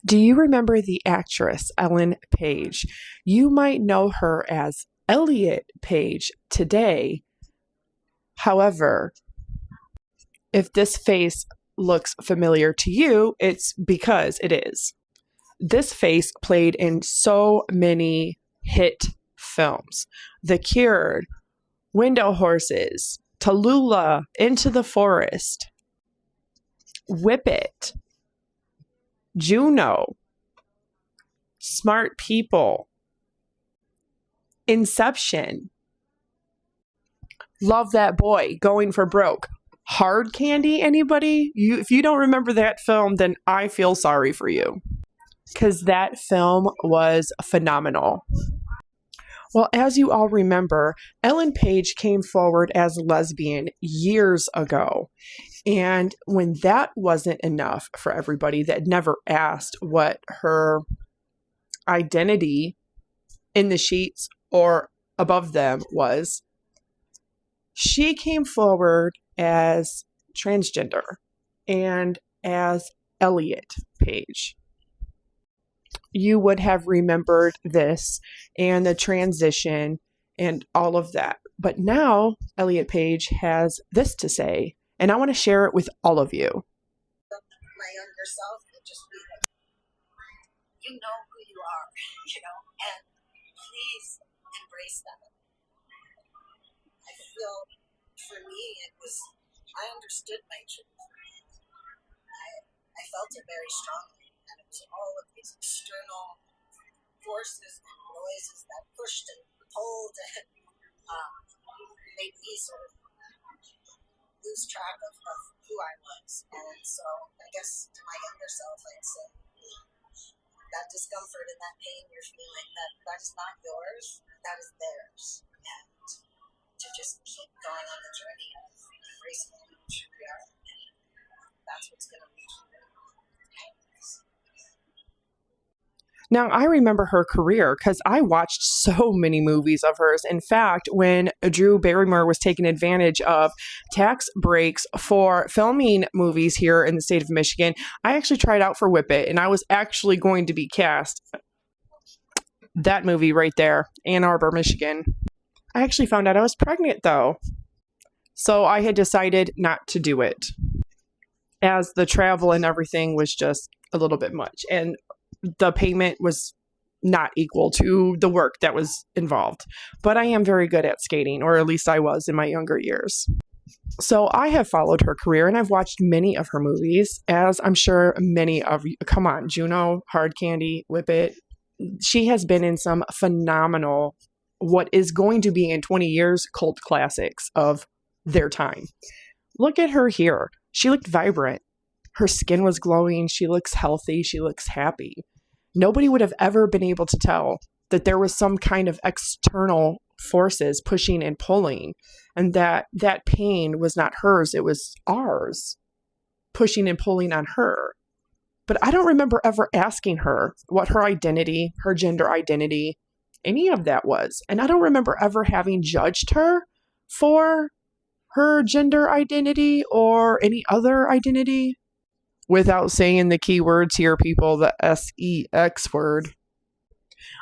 Do you remember the actress Ellen Page? You might know her as Elliot Page today. However, if this face looks familiar to you, it's because it is. This face played in so many hit films. The Cured, Window Horses, Tallulah, Into the Forest, Whip It, Juno, Smart People, Inception, Love That Boy, Going for Broke, Hard Candy, anybody? If you don't remember that film, then I feel sorry for you, because that film was phenomenal. Well, as you all remember, Ellen Page came forward as a lesbian years ago. And when that wasn't enough for everybody that never asked what her identity in the sheets or above them was, she came forward as transgender and as Elliot Page. You would have remembered this and the transition and all of that. But now Elliot Page has this to say, and I want to share it with all of you. My younger self would just be like, you know who you are, and please embrace that. I feel for me, I understood my truth. I felt it very strongly. And it was all of these external forces and noises that pushed and pulled and made me sort of lose track of who I was. And so I guess to my younger self, I'd say that discomfort and that pain you're feeling, that is not yours, that is theirs. And to just keep going on the journey of embracing who you truly are. And that's what's going to lead you there. Now, I remember her career because I watched so many movies of hers. In fact, when Drew Barrymore was taking advantage of tax breaks for filming movies here in the state of Michigan, I actually tried out for Whip It, and I was actually going to be cast. That movie right there, Ann Arbor, Michigan. I actually found out I was pregnant, though. So I had decided not to do it, as the travel and everything was just a little bit much. And the payment was not equal to the work that was involved. But I am very good at skating, or at least I was in my younger years. So I have followed her career, and I've watched many of her movies, as I'm sure many of you. Come on, Juno, Hard Candy, Whip It. She has been in some phenomenal, what is going to be in 20 years, cult classics of their time. Look at her here. She looked vibrant. Her skin was glowing. She looks healthy. She looks happy. Nobody would have ever been able to tell that there was some kind of external forces pushing and pulling, and that pain was not hers. It was ours, pushing and pulling on her. But I don't remember ever asking her what her identity, her gender identity, any of that was. And I don't remember ever having judged her for her gender identity or any other identity. Without saying the key words here, people, the sex word.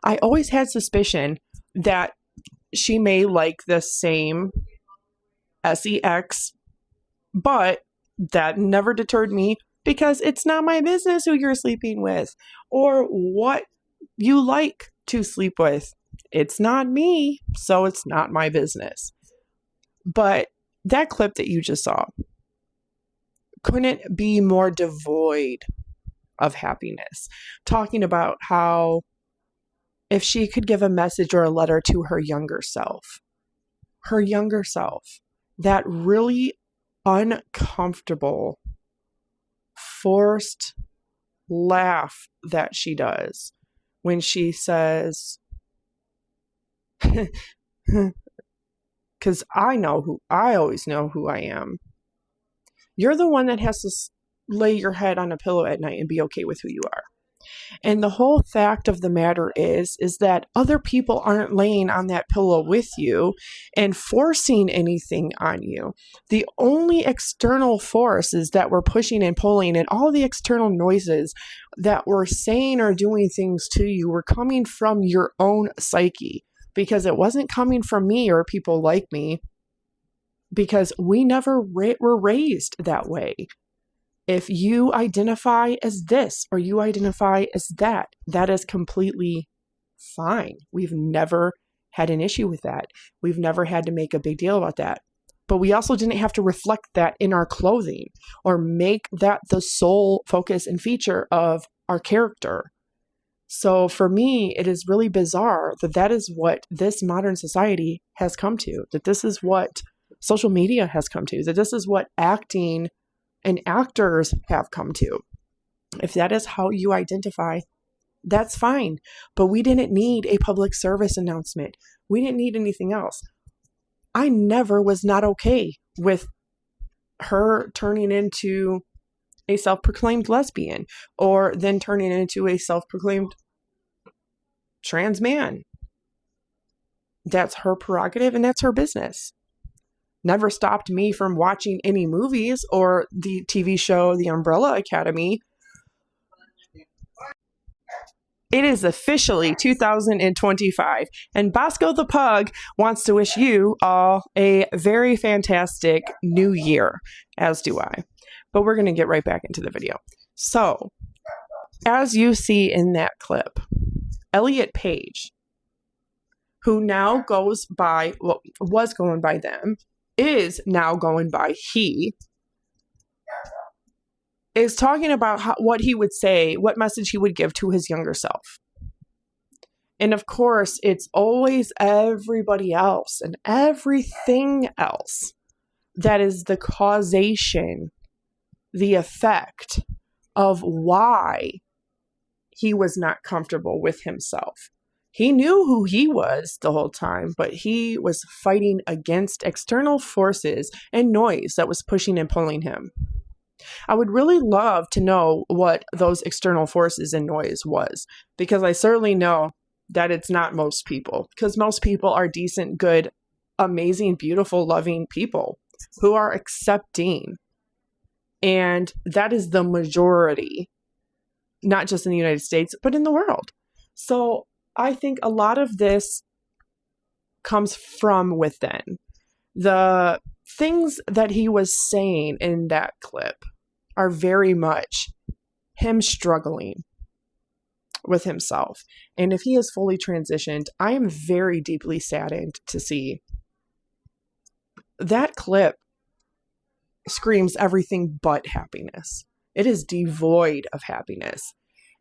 I always had suspicion that she may like the same sex, but that never deterred me, because it's not my business who you're sleeping with or what you like to sleep with. It's not me, so it's not my business. But that clip that you just saw couldn't be more devoid of happiness, talking about how if she could give a message or a letter to her younger self, that really uncomfortable, forced laugh that she does when she says, because I always know who I am. You're the one that has to lay your head on a pillow at night and be okay with who you are. And the whole fact of the matter is that other people aren't laying on that pillow with you and forcing anything on you. The only external forces that were pushing and pulling and all the external noises that were saying or doing things to you were coming from your own psyche, because it wasn't coming from me or people like me, because we never were raised that way. If you identify as this or you identify as that, that is completely fine. We've never had an issue with that. We've never had to make a big deal about that. But we also didn't have to reflect that in our clothing or make that the sole focus and feature of our character. So for me, it is really bizarre that that is what this modern society has come to, that this is what social media has come to, that this is what acting and actors have come to. If that is how you identify, that's fine. But we didn't need a public service announcement. We didn't need anything else. I never was not okay with her turning into a self-proclaimed lesbian or then turning into a self-proclaimed trans man. That's her prerogative and that's her business. Never stopped me from watching any movies or the TV show The Umbrella Academy. It is officially 2025, and Bosco the Pug wants to wish you all a very fantastic new year, as do I. But we're going to get right back into the video. So, as you see in that clip, Elliot Page, who now goes by, well, was going by them, is now going by he, is talking about what he would say, what message he would give to his younger self. And of course, it's always everybody else and everything else that is the causation, the effect of why he was not comfortable with himself. He knew who he was the whole time, but he was fighting against external forces and noise that was pushing and pulling him. I would really love to know what those external forces and noise was, because I certainly know that it's not most people, because most people are decent, good, amazing, beautiful, loving people who are accepting. And that is the majority, not just in the United States, but in the world. So I think a lot of this comes from within. The things that he was saying in that clip are very much him struggling with himself. And if he is fully transitioned, I am very deeply saddened to see that clip screams everything but happiness. It is devoid of happiness.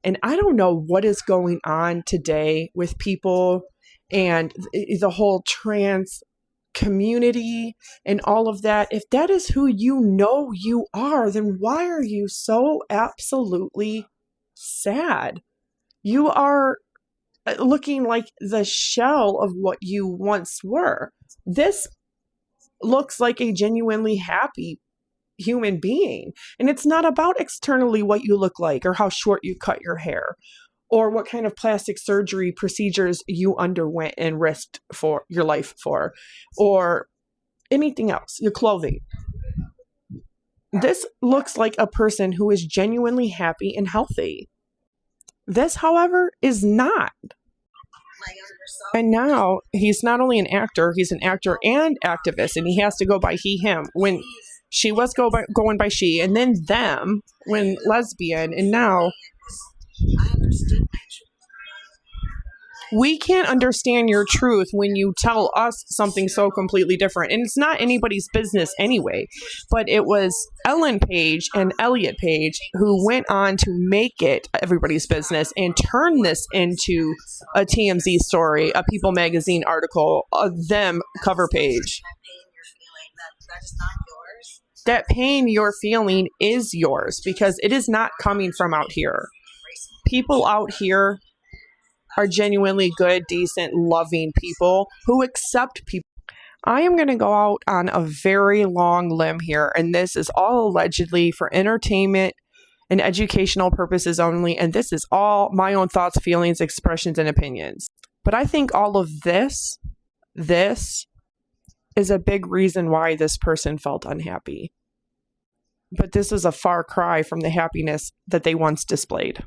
And I don't know what is going on today with people and the whole trans community and all of that. If that is who you know you are, then why are you so absolutely sad? You are looking like the shell of what you once were. This looks like a genuinely happy human being. And it's not about externally what you look like or how short you cut your hair or what kind of plastic surgery procedures you underwent and risked for your life for, or anything else, your clothing. This looks like a person who is genuinely happy and healthy. This, however, is not. And now he's not only an actor, he's an actor and activist, and he has to go by he, him. When she was going by she, and then them when lesbian, and now we can't understand your truth when you tell us something so completely different. And it's not anybody's business anyway, but it was Ellen Page and Elliot Page who went on to make it everybody's business and turn this into a TMZ story, a People magazine article, a them cover page. That pain you're feeling is yours because it is not coming from out here. People out here are genuinely good, decent, loving people who accept people. I am going to go out on a very long limb here, and this is all allegedly for entertainment and educational purposes only, and this is all my own thoughts, feelings, expressions, and opinions. But I think all of this is a big reason why this person felt unhappy. but this was a far cry from the happiness that they once displayed.